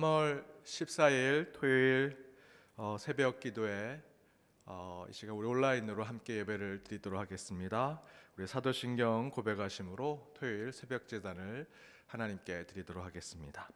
3월 14일 토요일 새벽 기도에 이 시간 우리 온라인으로 함께 예배를 드리도록 하겠습니다. 우리 사도신경 고백하심으로 토요일 새벽 제단을 하나님께 드리도록 하겠습니다.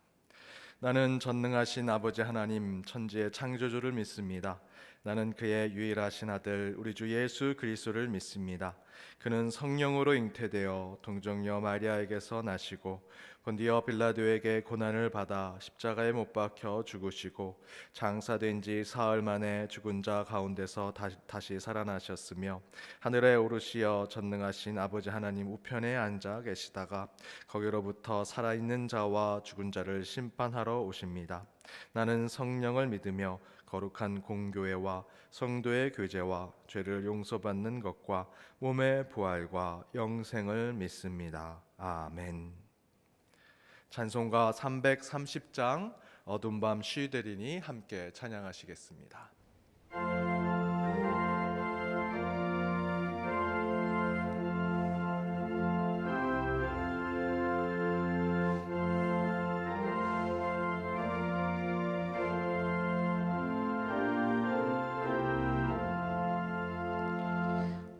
나는 전능하신 아버지 하나님 천지의 창조주를 믿습니다. 나는 그의 유일하신 아들 우리 주 예수 그리스도를 믿습니다. 그는 성령으로 잉태되어 동정녀 마리아에게서 나시고 본디어 빌라도에게 고난을 받아 십자가에 못 박혀 죽으시고 장사된 지 사흘 만에 죽은 자 가운데서 다시 살아나셨으며 하늘에 오르시어 전능하신 아버지 하나님 우편에 앉아 계시다가 거기로부터 살아있는 자와 죽은 자를 심판하러 오십니다. 나는 성령을 믿으며 거룩한 공교회와 성도의 교제와 죄를 용서받는 것과 몸의 부활과 영생을 믿습니다. 아멘. 찬송가 330장 어두운 밤 쉬되리니 함께 찬양하시겠습니다.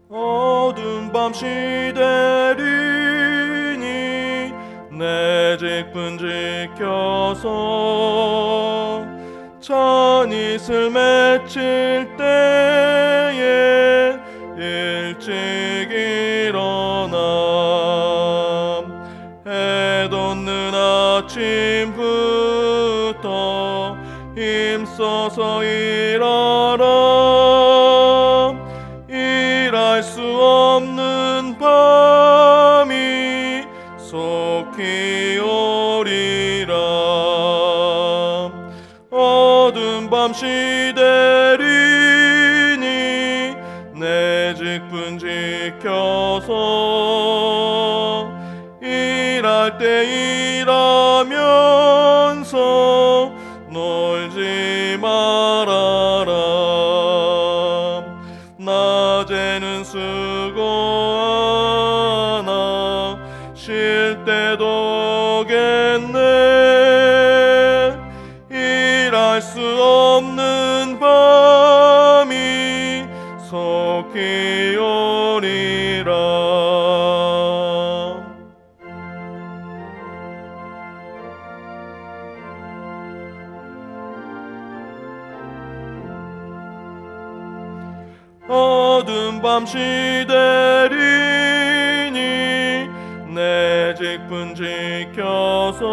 어두운 밤 쉬되리니 내 직분 지켜서 찬 이슬 맺힐 때에 일찍 일어나 해 돋는 아침부터 힘써서 일하라. 일할 수 없는 밤이 속히 오리라. 어두운 밤 쉬되리니 내 직분 지켜서 일할 때 일하면서 놀지 말아라. 낮에는 수고하나 쉴 때도 오겠네. 일할 수 없는 밤이 속히 오리라. 어두운 밤 쉬되리니 내 직분 지켜서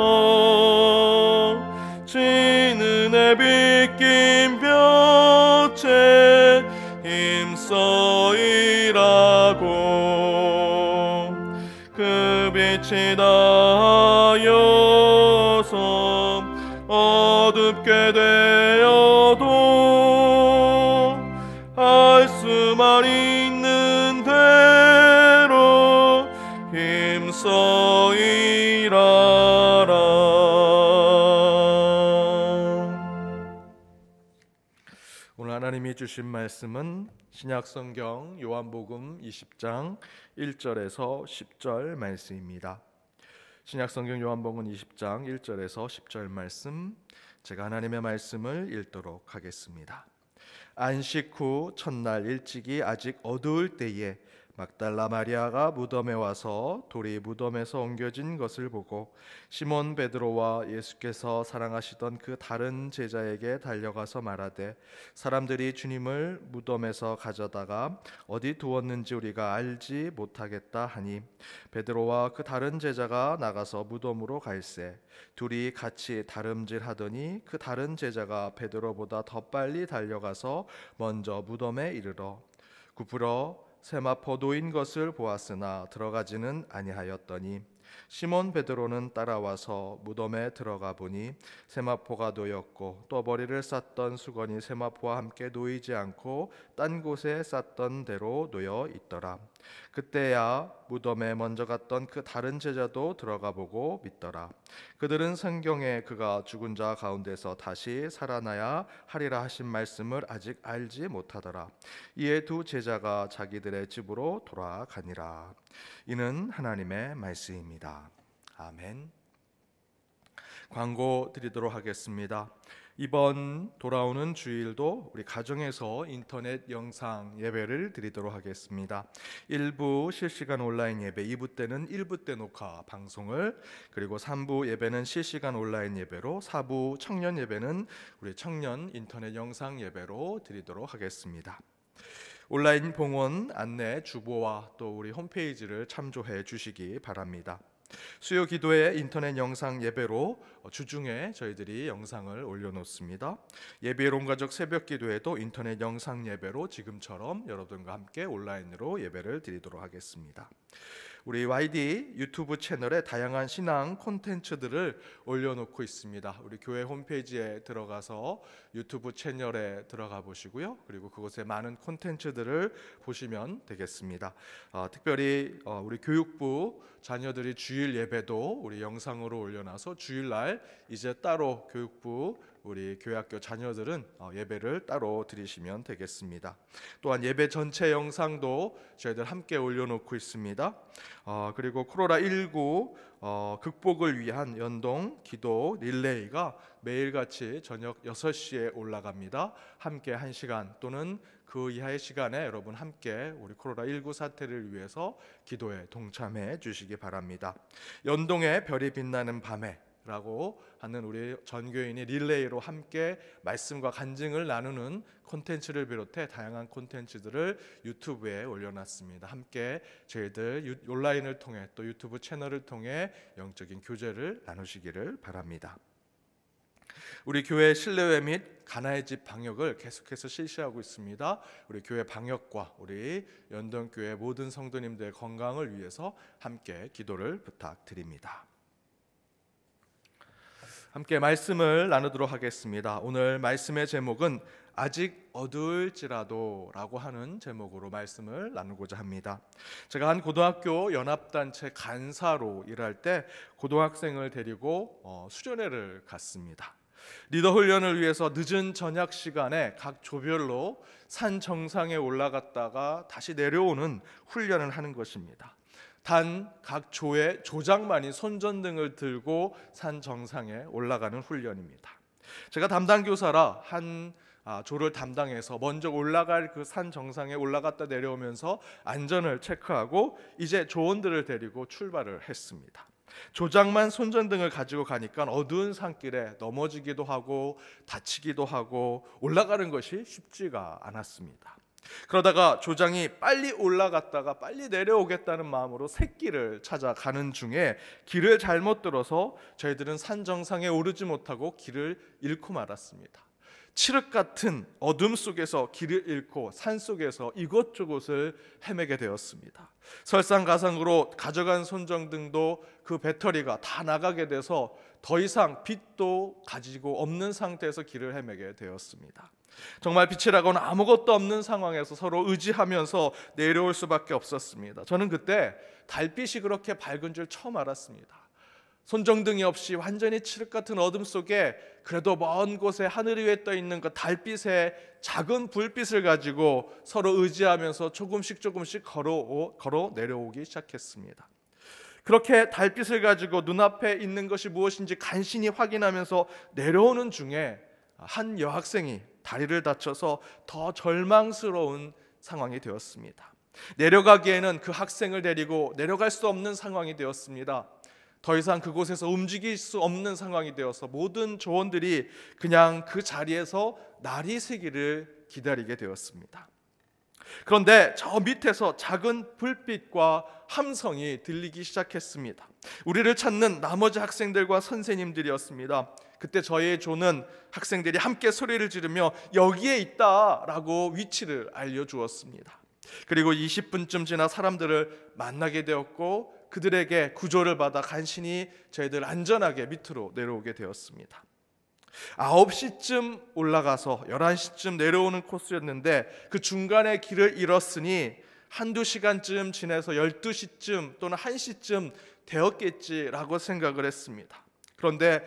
지는 해 빗긴 볕에 힘써 일하고 그 빛이 닿아여서 어둡게 되어도 할 수만 있는 대로 힘써 일하라. 오늘 하나님이 주신 말씀은 신약성경 요한복음 20장 1절에서 10절 말씀입니다. 신약성경 요한복음 20장 1절에서 10절 말씀, 제가 하나님의 말씀을 읽도록 하겠습니다. 안식 후 첫날 일찍이 아직 어두울 때에 막달라 마리아가 무덤에 와서 돌이 무덤에서 옮겨진 것을 보고 시몬 베드로와 예수께서 사랑하시던 그 다른 제자에게 달려가서 말하되 사람들이 주님을 무덤에서 가져다가 어디 두었는지 우리가 알지 못하겠다 하니 베드로와 그 다른 제자가 나가서 무덤으로 갈새 둘이 같이 다름질하더니 그 다른 제자가 베드로보다 더 빨리 달려가서 먼저 무덤에 이르러 굽으러 세마포 놓인 것을 보았으나 들어가지는 아니하였더니 시몬 베드로는 따라와서 무덤에 들어가 보니 세마포가 놓였고 또 머리를 쌌던 수건이 세마포와 함께 놓이지 않고 딴 곳에 쌌던 대로 놓여 있더라. 그때야 무덤에 먼저 갔던 그 다른 제자도 들어가 보고 믿더라. 그들은 성경에 그가 죽은 자 가운데서 다시 살아나야 하리라 하신 말씀을 아직 알지 못하더라. 이에 두 제자가 자기들의 집으로 돌아가니라. 이는 하나님의 말씀입니다. 아멘. 광고 드리도록 하겠습니다. 이번 돌아오는 주일도 우리 가정에서 인터넷 영상 예배를 드리도록 하겠습니다. 1부 실시간 온라인 예배, 2부 때는 1부 때 녹화 방송을, 그리고 3부 예배는 실시간 온라인 예배로, 4부 청년 예배는 우리 청년 인터넷 영상 예배로 드리도록 하겠습니다. 온라인 봉헌 안내 주보와 또 우리 홈페이지를 참조해 주시기 바랍니다. 수요 기도회 인터넷 영상 예배로 주중에 저희들이 영상을 올려놓습니다. 예배의 온가족 새벽 기도회도 인터넷 영상 예배로 지금처럼 여러분과 함께 온라인으로 예배를 드리도록 하겠습니다. 우리 YD 유튜브 채널에 다양한 신앙 콘텐츠들을 올려놓고 있습니다. 우리 교회 홈페이지에 들어가서 유튜브 채널에 들어가 보시고요. 그리고 그곳에 많은 콘텐츠들을 보시면 되겠습니다. 특별히 우리 교육부 자녀들이 주일 예배도 우리 영상으로 올려놔서 주일날 이제 따로 교육부 우리 교회학교 자녀들은 예배를 따로 드리시면 되겠습니다. 또한 예배 전체 영상도 저희들 함께 올려놓고 있습니다. 그리고 코로나19 극복을 위한 연동 기도 릴레이가 매일같이 저녁 6시에 올라갑니다. 함께 1시간 또는 그 이하의 시간에 여러분 함께 우리 코로나19 사태를 위해서 기도에 동참해 주시기 바랍니다. 연동의 별이 빛나는 밤에 라고 하는 우리 전교인이 릴레이로 함께 말씀과 간증을 나누는 콘텐츠를 비롯해 다양한 콘텐츠들을 유튜브에 올려놨습니다. 함께 저희들 온라인을 통해 또 유튜브 채널을 통해 영적인 교제를 나누시기를 바랍니다. 우리 교회 실내외 및 가나의 집 방역을 계속해서 실시하고 있습니다. 우리 교회 방역과 우리 연동교회 모든 성도님들의 건강을 위해서 함께 기도를 부탁드립니다. 함께 말씀을 나누도록 하겠습니다. 오늘 말씀의 제목은 아직 어두울지라도 라고 하는 제목으로 말씀을 나누고자 합니다. 제가 한 고등학교 연합단체 간사로 일할 때 고등학생을 데리고 수련회를 갔습니다. 리더 훈련을 위해서 늦은 저녁 시간에 각 조별로 산 정상에 올라갔다가 다시 내려오는 훈련을 하는 것입니다. 단 각 조의 조장만이 손전등을 들고 산 정상에 올라가는 훈련입니다. 제가 담당 교사라 한 조를 담당해서 먼저 올라갈 그 산 정상에 올라갔다 내려오면서 안전을 체크하고 이제 조원들을 데리고 출발을 했습니다. 조장만 손전등을 가지고 가니까 어두운 산길에 넘어지기도 하고 다치기도 하고 올라가는 것이 쉽지가 않았습니다. 그러다가 조장이 빨리 올라갔다가 빨리 내려오겠다는 마음으로 샛길을 찾아가는 중에 길을 잘못 들어서 저희들은 산 정상에 오르지 못하고 길을 잃고 말았습니다. 칠흑 같은 어둠 속에서 길을 잃고 산 속에서 이곳저곳을 헤매게 되었습니다. 설상가상으로 가져간 손전등도 그 배터리가 다 나가게 돼서 더 이상 빛도 가지고 없는 상태에서 길을 헤매게 되었습니다. 정말 빛이라고는 아무것도 없는 상황에서 서로 의지하면서 내려올 수밖에 없었습니다. 저는 그때 달빛이 그렇게 밝은 줄 처음 알았습니다. 손전등이 없이 완전히 칠흑 같은 어둠 속에 그래도 먼 곳에 하늘 위에 떠 있는 그 달빛의 작은 불빛을 가지고 서로 의지하면서 조금씩 걸어 내려오기 시작했습니다. 그렇게 달빛을 가지고 눈앞에 있는 것이 무엇인지 간신히 확인하면서 내려오는 중에 한 여학생이 다리를 다쳐서 더 절망스러운 상황이 되었습니다. 내려가기에는 그 학생을 데리고 내려갈 수 없는 상황이 되었습니다. 더 이상 그곳에서 움직일 수 없는 상황이 되어서 모든 조원들이 그냥 그 자리에서 날이 새기를 기다리게 되었습니다. 그런데 저 밑에서 작은 불빛과 함성이 들리기 시작했습니다. 우리를 찾는 나머지 학생들과 선생님들이었습니다. 그때 저희의 조는 학생들이 함께 소리를 지르며 여기에 있다라고 위치를 알려주었습니다. 그리고 20분쯤 지나 사람들을 만나게 되었고 그들에게 구조를 받아 간신히 저희들 안전하게 밑으로 내려오게 되었습니다. 9시쯤 올라가서 11시쯤 내려오는 코스였는데 그 중간에 길을 잃었으니 한두 시간쯤 지나서 12시쯤 또는 1시쯤 되었겠지라고 생각을 했습니다. 그런데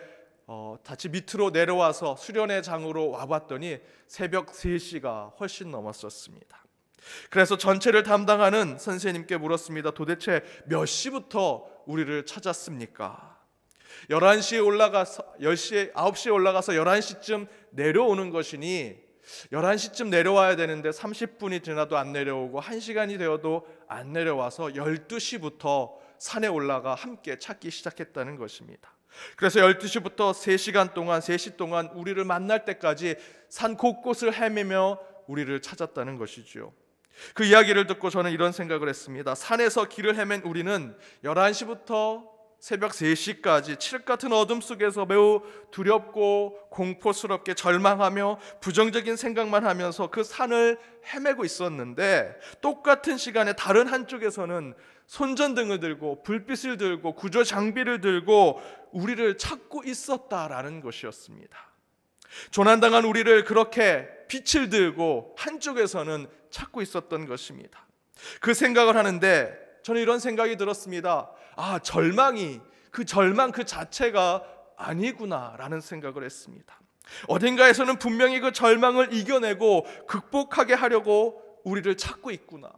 다시 밑으로 내려와서 수련회 장으로 와봤더니 새벽 3시가 훨씬 넘었었습니다. 그래서 전체를 담당하는 선생님께 물었습니다. 도대체 몇 시부터 우리를 찾았습니까? 11시에 올라가서 10시에 9시에 올라가서 11시쯤 내려오는 것이니 11시쯤 내려와야 되는데 30분이 지나도 안 내려오고 1시간이 되어도 안 내려와서 12시부터 산에 올라가 함께 찾기 시작했다는 것입니다. 그래서 12시부터 3시간 동안 3시 동안 우리를 만날 때까지 산 곳곳을 헤매며 우리를 찾았다는 것이죠. 그 이야기를 듣고 저는 이런 생각을 했습니다. 산에서 길을 헤맨 우리는 11시부터 새벽 3시까지 칠흑 같은 어둠 속에서 매우 두렵고 공포스럽게 절망하며 부정적인 생각만 하면서 그 산을 헤매고 있었는데, 똑같은 시간에 다른 한쪽에서는 손전등을 들고 불빛을 들고 구조 장비를 들고 우리를 찾고 있었다라는 것이었습니다. 조난당한 우리를 그렇게 빛을 들고 한쪽에서는 찾고 있었던 것입니다. 그 생각을 하는데 저는 이런 생각이 들었습니다. 절망이 그 절망 그 자체가 아니구나라는 생각을 했습니다. 어딘가에서는 분명히 그 절망을 이겨내고 극복하게 하려고 우리를 찾고 있구나.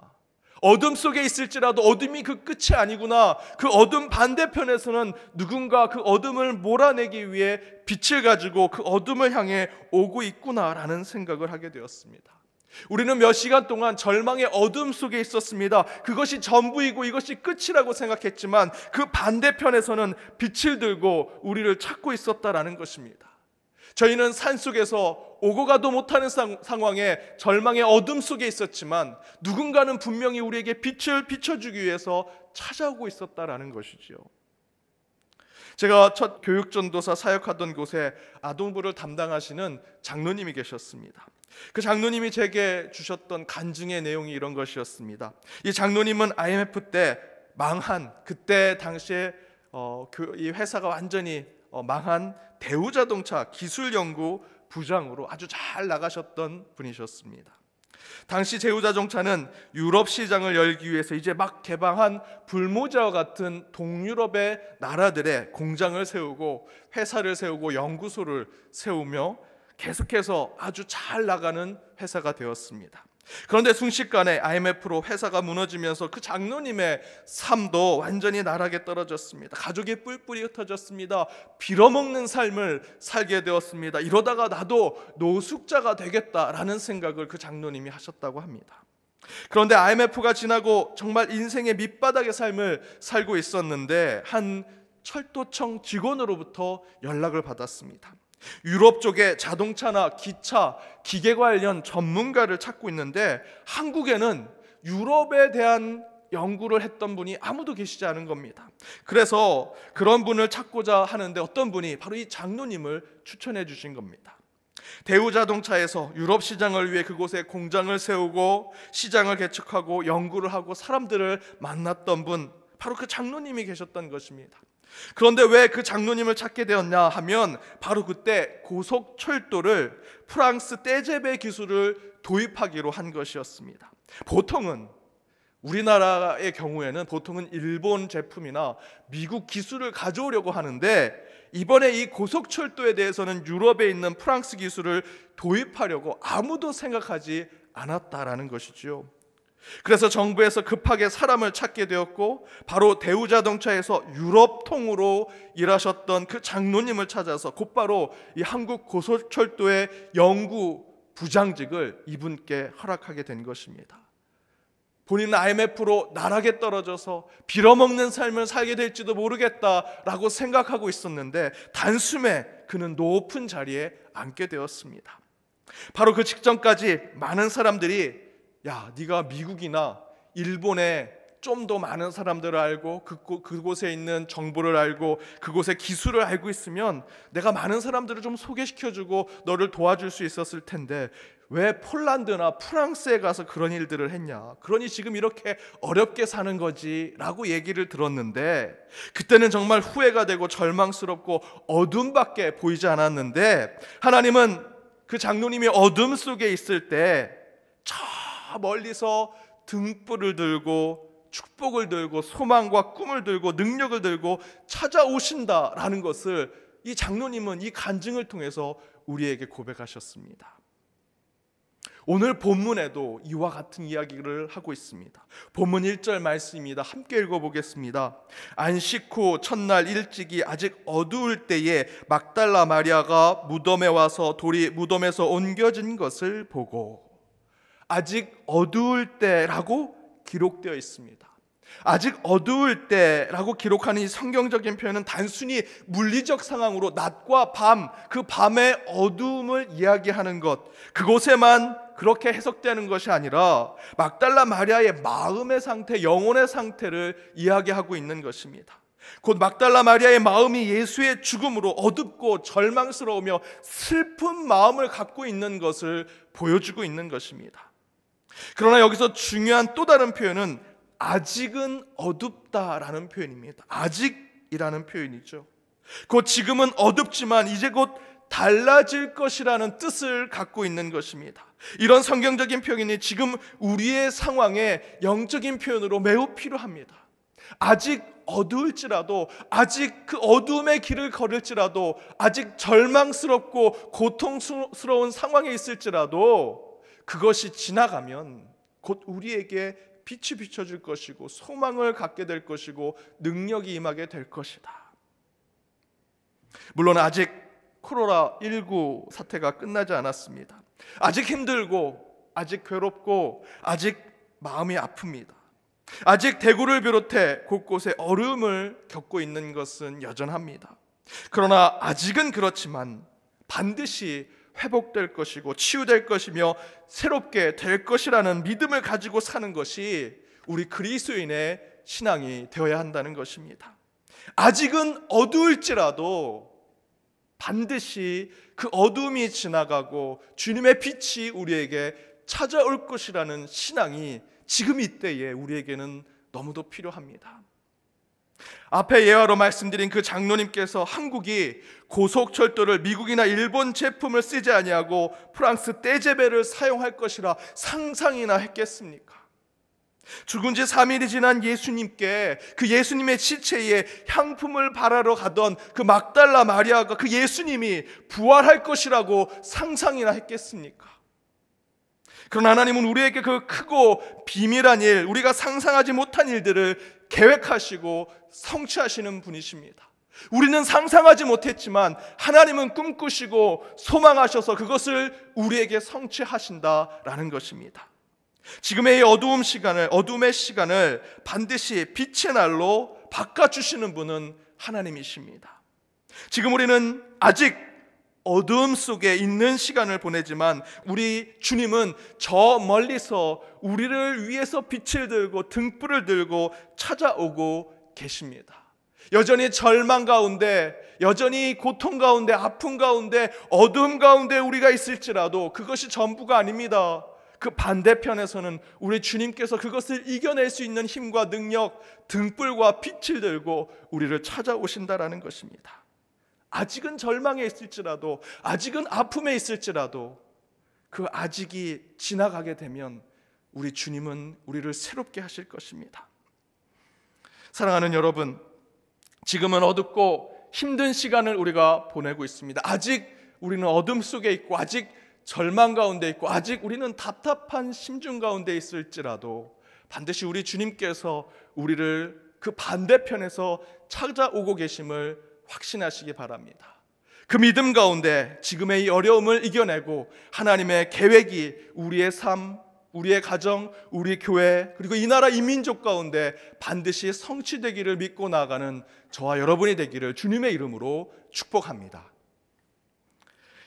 어둠 속에 있을지라도 어둠이 그 끝이 아니구나. 그 어둠 반대편에서는 누군가 그 어둠을 몰아내기 위해 빛을 가지고 그 어둠을 향해 오고 있구나라는 생각을 하게 되었습니다. 우리는 몇 시간 동안 절망의 어둠 속에 있었습니다. 그것이 전부이고 이것이 끝이라고 생각했지만 그 반대편에서는 빛을 들고 우리를 찾고 있었다라는 것입니다. 저희는 산속에서 오고 가도 못하는 상황에 절망의 어둠 속에 있었지만 누군가는 분명히 우리에게 빛을 비춰주기 위해서 찾아오고 있었다라는 것이지요. 제가 첫 교육전도사 사역하던 곳에 아동부를 담당하시는 장로님이 계셨습니다. 그 장로님이 제게 주셨던 간증의 내용이 이런 것이었습니다. 이 장로님은 IMF 때 망한, 그때 당시에 이 회사가 완전히 망한 대우자동차 기술연구 부장으로 아주 잘 나가셨던 분이셨습니다. 당시 대우자동차는 유럽 시장을 열기 위해서 이제 막 개방한 불모지와 같은 동유럽의 나라들의 공장을 세우고 회사를 세우고 연구소를 세우며 계속해서 아주 잘 나가는 회사가 되었습니다. 그런데 순식간에 IMF로 회사가 무너지면서 그 장로님의 삶도 완전히 나락에 떨어졌습니다. 가족이 뿔뿔이 흩어졌습니다. 빌어먹는 삶을 살게 되었습니다. 이러다가 나도 노숙자가 되겠다라는 생각을 그 장로님이 하셨다고 합니다. 그런데 IMF가 지나고 정말 인생의 밑바닥의 삶을 살고 있었는데 한 철도청 직원으로부터 연락을 받았습니다. 유럽 쪽에 자동차나 기차, 기계 관련 전문가를 찾고 있는데 한국에는 유럽에 대한 연구를 했던 분이 아무도 계시지 않은 겁니다. 그래서 그런 분을 찾고자 하는데 어떤 분이 바로 이 장로님을 추천해 주신 겁니다. 대우자동차에서 유럽 시장을 위해 그곳에 공장을 세우고 시장을 개척하고 연구를 하고 사람들을 만났던 분, 바로 그 장로님이 계셨던 것입니다. 그런데 왜 그 장로님을 찾게 되었냐 하면 바로 그때 고속철도를 프랑스 떼제베 기술을 도입하기로 한 것이었습니다. 보통은 우리나라의 경우에는 보통은 일본 제품이나 미국 기술을 가져오려고 하는데 이번에 이 고속철도에 대해서는 유럽에 있는 프랑스 기술을 도입하려고 아무도 생각하지 않았다라는 것이죠. 그래서 정부에서 급하게 사람을 찾게 되었고 바로 대우자동차에서 유럽통으로 일하셨던 그 장로님을 찾아서 곧바로 이 한국 고속철도의 연구 부장직을 이분께 허락하게 된 것입니다. 본인은 IMF로 나락에 떨어져서 빌어먹는 삶을 살게 될지도 모르겠다라고 생각하고 있었는데 단숨에 그는 높은 자리에 앉게 되었습니다. 바로 그 직전까지 많은 사람들이 야, 네가 미국이나 일본에 좀 더 많은 사람들을 알고 그곳에 있는 정보를 알고 그곳의 기술을 알고 있으면 내가 많은 사람들을 좀 소개시켜주고 너를 도와줄 수 있었을 텐데 왜 폴란드나 프랑스에 가서 그런 일들을 했냐? 그러니 지금 이렇게 어렵게 사는 거지 라고 얘기를 들었는데 그때는 정말 후회가 되고 절망스럽고 어둠밖에 보이지 않았는데 하나님은 그 장로님이 어둠 속에 있을 때 저 멀리서 등불을 들고 축복을 들고 소망과 꿈을 들고 능력을 들고 찾아오신다라는 것을 이 장로님은 이 간증을 통해서 우리에게 고백하셨습니다. 오늘 본문에도 이와 같은 이야기를 하고 있습니다. 본문 1절 말씀입니다. 함께 읽어보겠습니다. 안식 후 첫날 일찍이 아직 어두울 때에 막달라 마리아가 무덤에 와서 돌이 무덤에서 옮겨진 것을 보고, 아직 어두울 때라고 기록되어 있습니다. 아직 어두울 때라고 기록하는 이 성경적인 표현은 단순히 물리적 상황으로 낮과 밤, 그 밤의 어두움을 이야기하는 것, 그곳에만 그렇게 해석되는 것이 아니라 막달라 마리아의 마음의 상태, 영혼의 상태를 이야기하고 있는 것입니다. 곧 막달라 마리아의 마음이 예수의 죽음으로 어둡고 절망스러우며 슬픈 마음을 갖고 있는 것을 보여주고 있는 것입니다. 그러나 여기서 중요한 또 다른 표현은 아직은 어둡다라는 표현입니다. 아직이라는 표현이죠. 곧 지금은 어둡지만 이제 곧 달라질 것이라는 뜻을 갖고 있는 것입니다. 이런 성경적인 표현이 지금 우리의 상황에 영적인 표현으로 매우 필요합니다. 아직 어두울지라도, 아직 그 어두움의 길을 걸을지라도, 아직 절망스럽고 고통스러운 상황에 있을지라도 그것이 지나가면 곧 우리에게 빛이 비춰질 것이고 소망을 갖게 될 것이고 능력이 임하게 될 것이다. 물론 아직 코로나19 사태가 끝나지 않았습니다. 아직 힘들고 아직 괴롭고 아직 마음이 아픕니다. 아직 대구를 비롯해 곳곳에 어려움을 겪고 있는 것은 여전합니다. 그러나 아직은 그렇지만 반드시 회복될 것이고 치유될 것이며 새롭게 될 것이라는 믿음을 가지고 사는 것이 우리 그리스도인의 신앙이 되어야 한다는 것입니다. 아직은 어두울지라도 반드시 그 어두움이 지나가고 주님의 빛이 우리에게 찾아올 것이라는 신앙이 지금 이때에 우리에게는 너무도 필요합니다. 앞에 예화로 말씀드린 그 장로님께서 한국이 고속철도를 미국이나 일본 제품을 쓰지 아니하고 프랑스 떼제베를 사용할 것이라 상상이나 했겠습니까? 죽은 지 3일이 지난 예수님께 그 예수님의 시체에 향품을 바라러 가던 그 막달라 마리아가 그 예수님이 부활할 것이라고 상상이나 했겠습니까? 그러나 하나님은 우리에게 그 크고 비밀한 일, 우리가 상상하지 못한 일들을 계획하시고 성취하시는 분이십니다. 우리는 상상하지 못했지만 하나님은 꿈꾸시고 소망하셔서 그것을 우리에게 성취하신다라는 것입니다. 지금의 이 어두움의 시간을 반드시 빛의 날로 바꿔주시는 분은 하나님이십니다. 지금 우리는 아직 어두움 속에 있는 시간을 보내지만 우리 주님은 저 멀리서 우리를 위해서 빛을 들고 등불을 들고 찾아오고 계십니다. 여전히 절망 가운데, 여전히 고통 가운데, 아픔 가운데, 어두움 가운데 우리가 있을지라도 그것이 전부가 아닙니다. 그 반대편에서는 우리 주님께서 그것을 이겨낼 수 있는 힘과 능력, 등불과 빛을 들고 우리를 찾아오신다라는 것입니다. 아직은 절망에 있을지라도, 아직은 아픔에 있을지라도 그 아직이 지나가게 되면 우리 주님은 우리를 새롭게 하실 것입니다. 사랑하는 여러분, 지금은 어둡고 힘든 시간을 우리가 보내고 있습니다. 아직 우리는 어둠 속에 있고 아직 절망 가운데 있고 아직 우리는 답답한 심중 가운데 있을지라도 반드시 우리 주님께서 우리를 그 반대편에서 찾아오고 계심을 확신하시기 바랍니다. 그 믿음 가운데 지금의 이 어려움을 이겨내고 하나님의 계획이 우리의 삶, 우리의 가정, 우리 교회 그리고 이 나라 이 민족 가운데 반드시 성취되기를 믿고 나아가는 저와 여러분이 되기를 주님의 이름으로 축복합니다.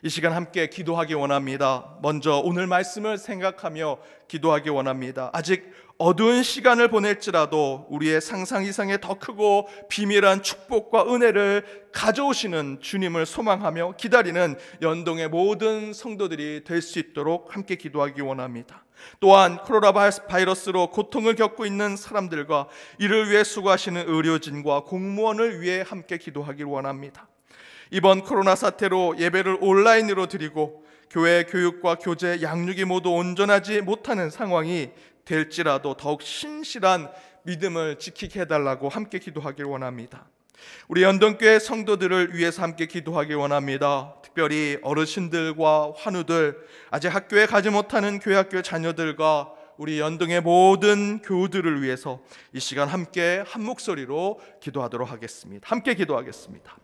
이 시간 함께 기도하기 원합니다. 먼저 오늘 말씀을 생각하며 기도하기 원합니다. 아직 어두운 시간을 보낼지라도 우리의 상상 이상의 더 크고 비밀한 축복과 은혜를 가져오시는 주님을 소망하며 기다리는 연동의 모든 성도들이 될 수 있도록 함께 기도하기 원합니다. 또한 코로나 바이러스로 고통을 겪고 있는 사람들과 이를 위해 수고하시는 의료진과 공무원을 위해 함께 기도하기 원합니다. 이번 코로나 사태로 예배를 온라인으로 드리고 교회 교육과 교제, 양육이 모두 온전하지 못하는 상황이 될지라도 더욱 신실한 믿음을 지키게 해달라고 함께 기도하길 원합니다. 우리 연동교회 성도들을 위해서 함께 기도하기 원합니다. 특별히 어르신들과 환우들, 아직 학교에 가지 못하는 교회학교 자녀들과 우리 연동의 모든 교우들을 위해서 이 시간 함께 한 목소리로 기도하도록 하겠습니다. 함께 기도하겠습니다.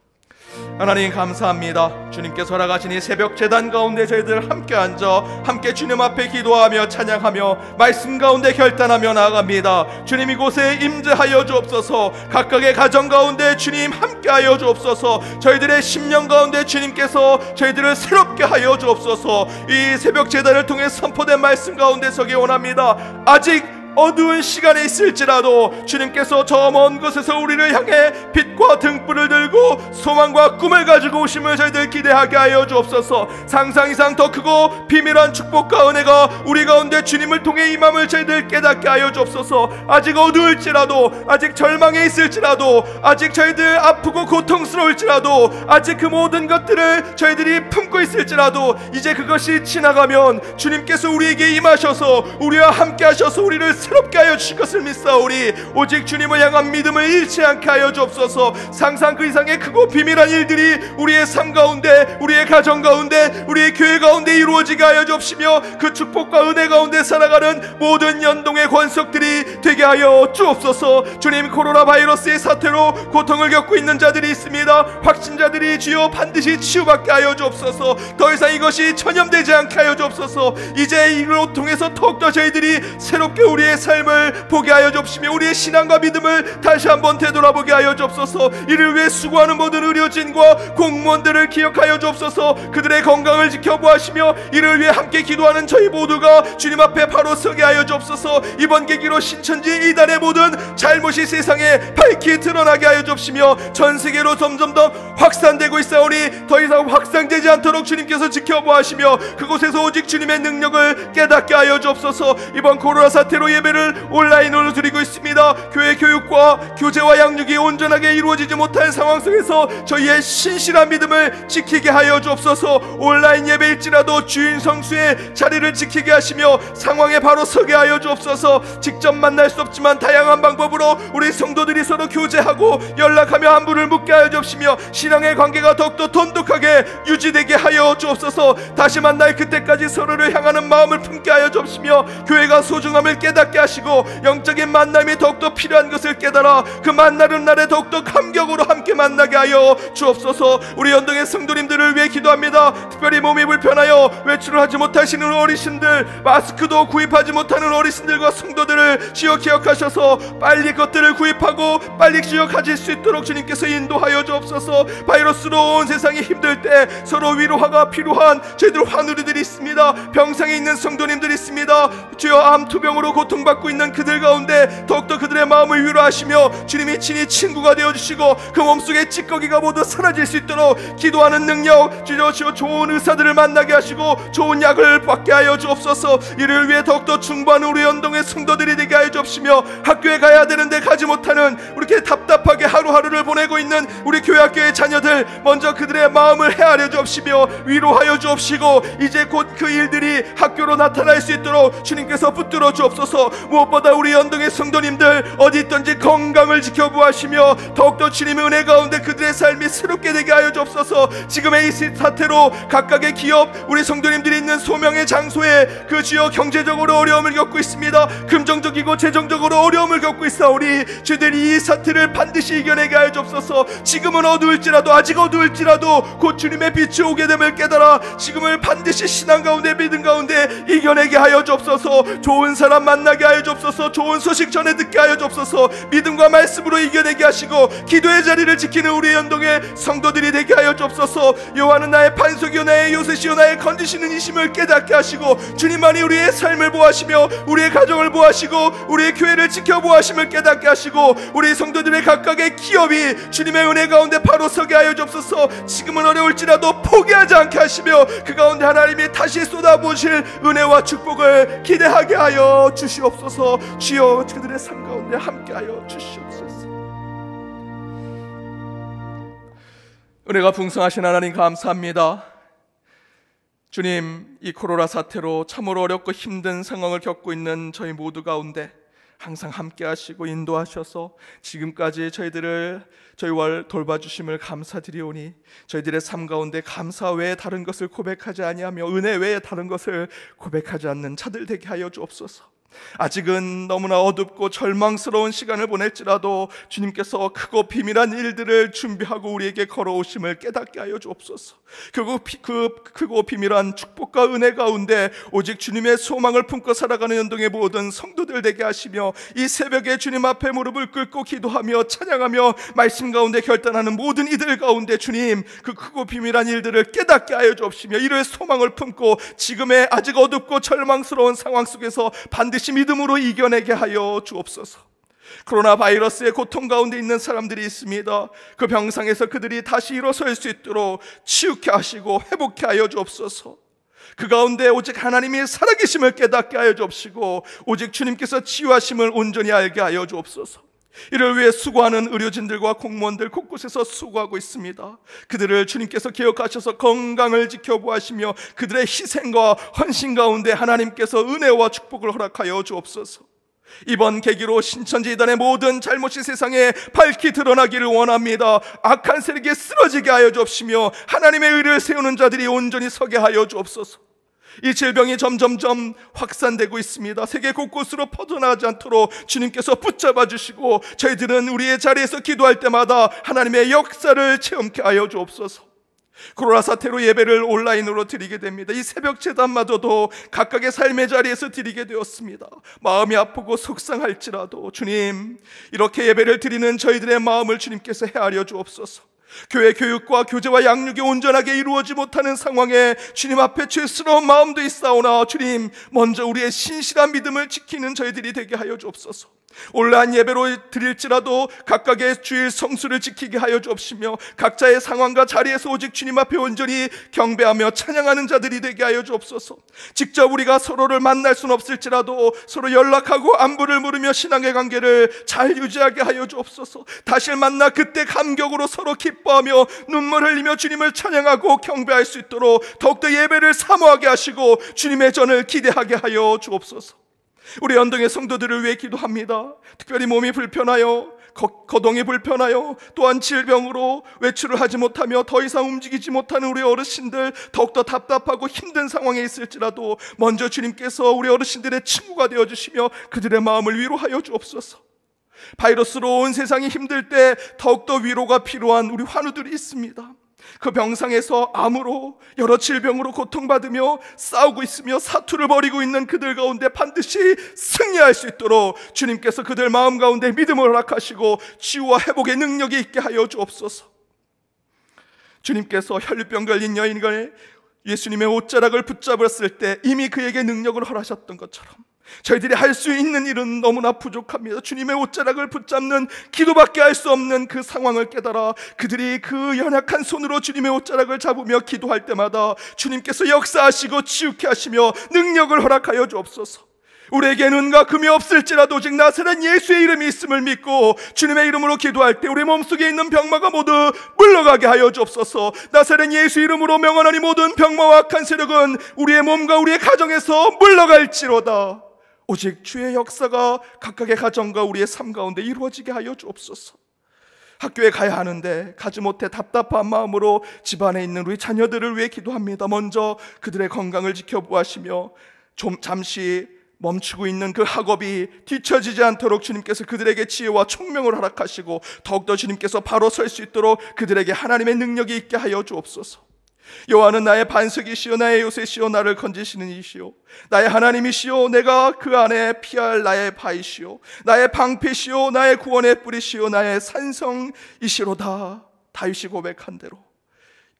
하나님 감사합니다. 주님께서 허락하신 이 새벽 제단 가운데 저희들 함께 앉아 함께 주님 앞에 기도하며 찬양하며 말씀 가운데 결단하며 나아갑니다. 주님 이곳에 임재하여 주옵소서. 각각의 가정 가운데 주님 함께하여 주옵소서. 저희들의 심령 가운데 주님께서 저희들을 새롭게 하여 주옵소서. 이 새벽 제단을 통해 선포된 말씀 가운데 서기 원합니다. 아직 어두운 시간에 있을지라도 주님께서 저 먼 곳에서 우리를 향해 빛과 등불을 들고 소망과 꿈을 가지고 오심을 저희들 기대하게 하여 주옵소서. 상상 이상 더 크고 비밀한 축복과 은혜가 우리 가운데 주님을 통해 임함을 저희들 깨닫게 하여 주옵소서. 아직 어두울지라도, 아직 절망에 있을지라도, 아직 저희들 아프고 고통스러울지라도, 아직 그 모든 것들을 저희들이 품고 있을지라도 이제 그것이 지나가면 주님께서 우리에게 임하셔서 우리와 함께 하셔서 우리를 새롭게 하여 주실 것을 믿사오니 오직 주님을 향한 믿음을 잃지 않게 하여 주옵소서. 상상 그 이상의 크고 비밀한 일들이 우리의 삶 가운데, 우리의 가정 가운데, 우리의 교회 가운데 이루어지게 하여 주옵시며 그 축복과 은혜 가운데 살아가는 모든 연동의 권속들이 되게 하여 주옵소서. 주님, 코로나 바이러스의 사태로 고통을 겪고 있는 자들이 있습니다. 확진자들이 주여 반드시 치유받게 하여 주옵소서. 더 이상 이것이 전염되지 않게 하여 주옵소서. 이제 이걸 통해서 더욱더 저희들이 새롭게 우리의 삶을 보게 하여 주옵시며 우리의 신앙과 믿음을 다시 한번 되돌아보게 하여 주옵소서. 이를 위해 수고하는 모든 의료진과 공무원들을 기억하여 주옵소서. 그들의 건강을 지켜보시며 이를 위해 함께 기도하는 저희 모두가 주님 앞에 바로 서게 하여 주옵소서. 이번 계기로 신천지 이단의 모든 잘못이 세상에 밝히 드러나게 하여 주옵시며 전 세계로 점점 더 확산되고 있사오니 더 이상 확산되지 않도록 주님께서 지켜보시며 그곳에서 오직 주님의 능력을 깨닫게 하여 주옵소서. 이번 코로나 사태로 예배를 온라인으로 드리고 있습니다. 교회 교육과 교제와 양육이 온전하게 이루어지지 못한 상황 속에서 저희의 신실한 믿음을 지키게 하여 주옵소서. 온라인 예배일지라도 주인 성수의 자리를 지키게 하시며 상황에 바로 서게 하여 주옵소서. 직접 만날 수 없지만 다양한 방법으로 우리 성도들이 서로 교제하고 연락하며 안부를 묻게 하여 주옵시며 신앙의 관계가 더욱더 돈독하게 유지되게 하여 주옵소서. 다시 만날 그때까지 서로를 향하는 마음을 품게 하여 주옵시며 교회가 소중함을 깨닫게 하시고 영적인 만남이 더욱더 필요한 것을 깨달아 그 만나는 날에 더욱더 감격으로 함께 만나게 하여 주옵소서. 우리 연동의 성도님들을 위해 기도합니다. 특별히 몸이 불편하여 외출을 하지 못하시는 어르신들, 마스크도 구입하지 못하는 어르신들과 성도들을 주여 기억하셔서 빨리 것들을 구입하고 빨리 주여 가질 수 있도록 주님께서 인도하여 주옵소서. 바이러스로 온 세상이 힘들 때 서로 위로가 필요한 저희들 환우리들이 있습니다. 병상에 있는 성도님들이 있습니다. 주여 암투병으로 고통받고 있는 그들 가운데 더욱더 그들의 마음을 위로하시며 주님이 친히 친구가 되어주시고 그 몸속의 찌꺼기가 모두 사라질 수 있도록 기도하는 능력 주여 좋은 의사들을 만나게 하시고 좋은 약을 받게 하여 주옵소서. 이를 위해 더욱더 중보하는 우리 연동의 성도들이 되게 하여 주옵시며 학교에 가야 되는데 가지 못하는 이렇게 답답하게 하루하루를 보내고 있는 우리 교회학교의 자녀들 먼저 그들의 마음을 헤아려 주옵시며 위로하여 주옵시고 이제 곧 그 일들이 학교로 나타날 수 있도록 주님께서 붙들어 주옵소서. 무엇보다 우리 연동의 성도님들 어디 있든지 건강을 지켜보시며 더욱더 주님의 은혜 가운데 그들의 삶이 새롭게 되게 하여 주옵소서. 지금의 이 사태로 각각의 기업 우리 성도님들이 있는 소명의 장소에 그 주여 경제적으로 어려움을 겪고 있습니다. 금전적이고 재정적으로 어려움을 겪고 있사오니 주들이 이 사태를 반드시 이겨내게 하여 주옵소서. 지금은 어두울지라도 아직 어두울지라도 곧 주님의 빛이 오게 됨을 깨달아 지금을 반드시 신앙 가운데 믿음 가운데 이겨내게 하여 주옵소서. 좋은 사람 만나게 하여 주옵소서. 좋은 소식 전해 듣게 하여 주옵소서. 믿음과 말씀으로 이겨내게 하시고 기도의 자리를 지키는 우리 연동의 성도들이 되게 하여 주옵소서. 여호와는 나의 반석이요 나의 요새시요 나의 건지시는 이심을 깨닫게 하시고 주님만이 우리의 삶을 보하시며 우리의 가정을 보하시고 우리의 교회를 지켜보하심을 깨닫게 하시고 우리 성도들의 각각의 기업이 주님의 은혜 가운데 바로 서게 하여 주옵소서. 지금은 어려울지라도 포기하지 않게 하시며 그 가운데 하나님이 다시 쏟아부으실 은혜와 축복을 기대하게 하여 주시옵소서. 주여 그들의 삶 가운데 함께하여 주시옵소서. 은혜가 풍성하신 하나님 감사합니다. 주님, 이 코로나 사태로 참으로 어렵고 힘든 상황을 겪고 있는 저희 모두 가운데 항상 함께 하시고 인도하셔서 지금까지 저희와 돌봐주심을 감사드리오니 저희들의 삶 가운데 감사 외에 다른 것을 고백하지 아니하며 은혜 외에 다른 것을 고백하지 않는 자들 되게 하여 주옵소서. 아직은 너무나 어둡고 절망스러운 시간을 보낼지라도 주님께서 크고 비밀한 일들을 준비하고 우리에게 걸어오심을 깨닫게 하여 주옵소서. 그 크고 비밀한 축복과 은혜 가운데 오직 주님의 소망을 품고 살아가는 연동의 모든 성도들 되게 하시며 이 새벽에 주님 앞에 무릎을 꿇고 기도하며 찬양하며 말씀 가운데 결단하는 모든 이들 가운데 주님 그 크고 비밀한 일들을 깨닫게 하여 주옵시며 이를 소망을 품고 지금의 아직 어둡고 절망스러운 상황 속에서 반드시 믿음으로 이겨내게 하여 주옵소서. 코로나 바이러스의 고통 가운데 있는 사람들이 있습니다. 그 병상에서 그들이 다시 일어설 수 있도록 치유케 하시고 회복케 하여 주옵소서. 그 가운데 오직 하나님이 살아계심을 깨닫게 하여 주옵시고 오직 주님께서 치유하심을 온전히 알게 하여 주옵소서. 이를 위해 수고하는 의료진들과 공무원들 곳곳에서 수고하고 있습니다. 그들을 주님께서 기억하셔서 건강을 지켜보시며 그들의 희생과 헌신 가운데 하나님께서 은혜와 축복을 허락하여 주옵소서. 이번 계기로 신천지 이단의 모든 잘못이 세상에 밝히 드러나기를 원합니다. 악한 세력에 쓰러지게 하여 주옵시며 하나님의 의를 세우는 자들이 온전히 서게 하여 주옵소서. 이 질병이 점점점 확산되고 있습니다. 세계 곳곳으로 퍼져나가지 않도록 주님께서 붙잡아 주시고 저희들은 우리의 자리에서 기도할 때마다 하나님의 역사를 체험케 하여 주옵소서. 코로나 사태로 예배를 온라인으로 드리게 됩니다. 이 새벽 제단마저도 각각의 삶의 자리에서 드리게 되었습니다. 마음이 아프고 속상할지라도 주님 이렇게 예배를 드리는 저희들의 마음을 주님께서 헤아려 주옵소서. 교회 교육과 교제와 양육이 온전하게 이루어지 못하는 상황에 주님 앞에 죄스러운 마음도 있사오나 주님 먼저 우리의 신실한 믿음을 지키는 저희들이 되게 하여 주옵소서. 온라인 예배로 드릴지라도 각각의 주일 성수를 지키게 하여 주옵시며 각자의 상황과 자리에서 오직 주님 앞에 온전히 경배하며 찬양하는 자들이 되게 하여 주옵소서. 직접 우리가 서로를 만날 수는 없을지라도 서로 연락하고 안부를 물으며 신앙의 관계를 잘 유지하게 하여 주옵소서. 다시 만나 그때 감격으로 서로 기뻐하며 눈물 흘리며 주님을 찬양하고 경배할 수 있도록 더욱더 예배를 사모하게 하시고 주님의 전을 기대하게 하여 주옵소서. 우리 연동의 성도들을 위해 기도합니다. 특별히 몸이 불편하여 거동이 불편하여 또한 질병으로 외출을 하지 못하며 더 이상 움직이지 못하는 우리 어르신들 더욱더 답답하고 힘든 상황에 있을지라도 먼저 주님께서 우리 어르신들의 친구가 되어주시며 그들의 마음을 위로하여 주옵소서. 바이러스로 온 세상이 힘들 때 더욱더 위로가 필요한 우리 환우들이 있습니다. 그 병상에서 암으로 여러 질병으로 고통받으며 싸우고 있으며 사투를 벌이고 있는 그들 가운데 반드시 승리할 수 있도록 주님께서 그들 마음 가운데 믿음을 허락하시고 치유와 회복의 능력이 있게 하여 주옵소서. 주님께서 혈류병 걸린 여인을 예수님의 옷자락을 붙잡았을 때 이미 그에게 능력을 허락하셨던 것처럼 저희들이 할 수 있는 일은 너무나 부족합니다. 주님의 옷자락을 붙잡는 기도밖에 할 수 없는 그 상황을 깨달아 그들이 그 연약한 손으로 주님의 옷자락을 잡으며 기도할 때마다 주님께서 역사하시고 치유케 하시며 능력을 허락하여 주옵소서. 우리에게는 은과 금이 없을지라도 오직 나사렛 예수의 이름이 있음을 믿고 주님의 이름으로 기도할 때 우리 몸속에 있는 병마가 모두 물러가게 하여 주옵소서. 나사렛 예수 이름으로 명하노니 모든 병마와 악한 세력은 우리의 몸과 우리의 가정에서 물러갈지로다. 오직 주의 역사가 각각의 가정과 우리의 삶 가운데 이루어지게 하여 주옵소서. 학교에 가야 하는데 가지 못해 답답한 마음으로 집안에 있는 우리 자녀들을 위해 기도합니다. 먼저 그들의 건강을 지켜보시며 잠시 멈추고 있는 그 학업이 뒤처지지 않도록 주님께서 그들에게 지혜와 총명을 허락하시고 더욱더 주님께서 바로 설 수 있도록 그들에게 하나님의 능력이 있게 하여 주옵소서. 여호와는 나의 반석이시요 나의 요새시요 나를 건지시는 이시요 나의 하나님이시요 내가 그 안에 피할 나의 바이시요 나의 방패시요 나의 구원의 뿌리시요 나의 산성이시로다. 다윗이 고백한 대로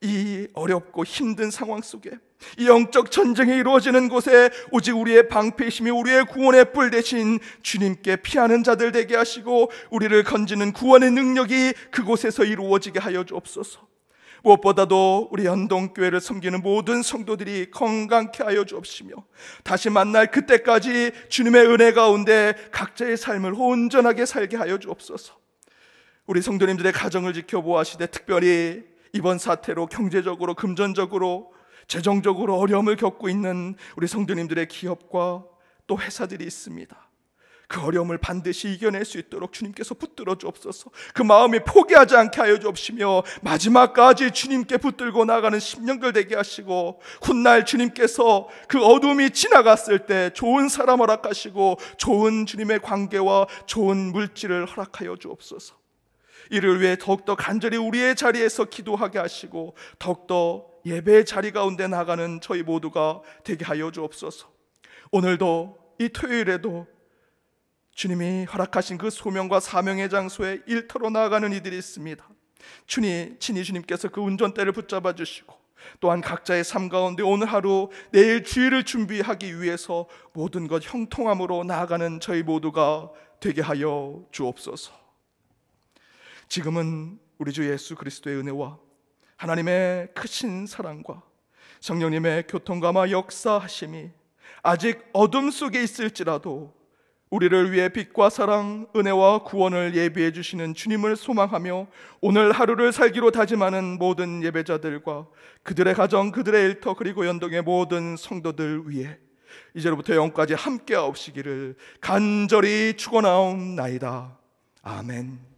이 어렵고 힘든 상황 속에 이 영적 전쟁이 이루어지는 곳에 오직 우리의 방패이시며 우리의 구원의 뿔 대신 주님께 피하는 자들 되게 하시고 우리를 건지는 구원의 능력이 그곳에서 이루어지게 하여 주옵소서. 무엇보다도 우리 연동교회를 섬기는 모든 성도들이 건강케 하여 주옵시며 다시 만날 그때까지 주님의 은혜 가운데 각자의 삶을 온전하게 살게 하여 주옵소서. 우리 성도님들의 가정을 지켜보아시되 특별히 이번 사태로 경제적으로 금전적으로 재정적으로 어려움을 겪고 있는 우리 성도님들의 기업과 또 회사들이 있습니다. 그 어려움을 반드시 이겨낼 수 있도록 주님께서 붙들어 주옵소서. 그 마음이 포기하지 않게 하여 주옵시며 마지막까지 주님께 붙들고 나가는 심령들 되게 하시고, 훗날 주님께서 그 어둠이 지나갔을 때 좋은 사람 허락하시고 좋은 주님의 관계와 좋은 물질을 허락하여 주옵소서. 이를 위해 더욱더 간절히 우리의 자리에서 기도하게 하시고 더욱더 예배의 자리 가운데 나가는 저희 모두가 되게 하여 주옵소서. 오늘도 이 토요일에도 주님이 허락하신 그 소명과 사명의 장소에 일터로 나아가는 이들이 있습니다. 친히 주님께서 그 운전대를 붙잡아 주시고 또한 각자의 삶 가운데 오늘 하루 내일 주일을 준비하기 위해서 모든 것 형통함으로 나아가는 저희 모두가 되게 하여 주옵소서. 지금은 우리 주 예수 그리스도의 은혜와 하나님의 크신 사랑과 성령님의 교통감화 역사하심이 아직 어둠 속에 있을지라도 우리를 위해 빛과 사랑, 은혜와 구원을 예비해 주시는 주님을 소망하며 오늘 하루를 살기로 다짐하는 모든 예배자들과 그들의 가정, 그들의 일터, 그리고 연동의 모든 성도들 위해 이제로부터 영까지 함께하옵시기를 간절히 축원하옵나이다. 아멘.